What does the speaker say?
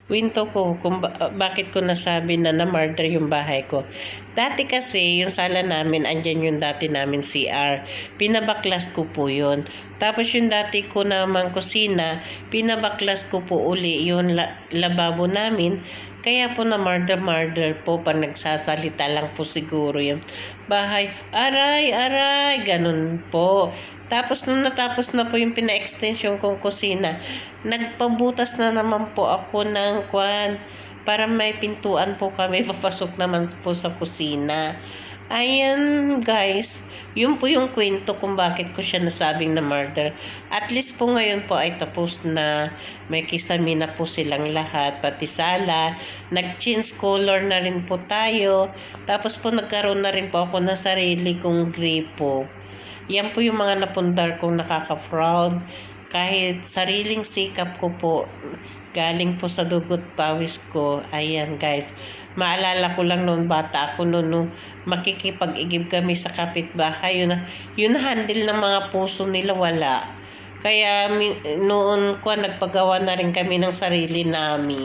kwento ko kung bakit ko nasabi na na-murder yung bahay ko. Dati kasi, yung sala namin, andyan yung dati namin CR. Pinabaklas ko po yun. Tapos yung dati ko naman kusina, pinabaklas ko po uli yung lababo namin. Kaya po na murder po, pag nagsasalita lang po siguro yung bahay. Aray, ganun po. Tapos nung natapos na po yung pina-extension kong kusina, nagpabutas na naman po ako ng para may pintuan po kami, papasok naman po sa kusina. Ayan guys, yun po yung kwento kung bakit ko siya nasabing na murder. At least po ngayon po ay tapos na, may kisame na po silang lahat, pati sala. Nag-change color na rin po tayo. Tapos po nagkaroon na rin po ako ng sarili kong gripo. Yan po yung mga napundar kong nakaka-fraud. Kahit sariling sikap ko po, galing po sa dugot pawis ko. Ayan guys, maalala ko lang noon, bata ako noon, makikipag-igib kami sa kapitbahay. Yun handle ng mga puso nila, wala. Kaya noon ko nagpagawa na rin kami ng sarili namin.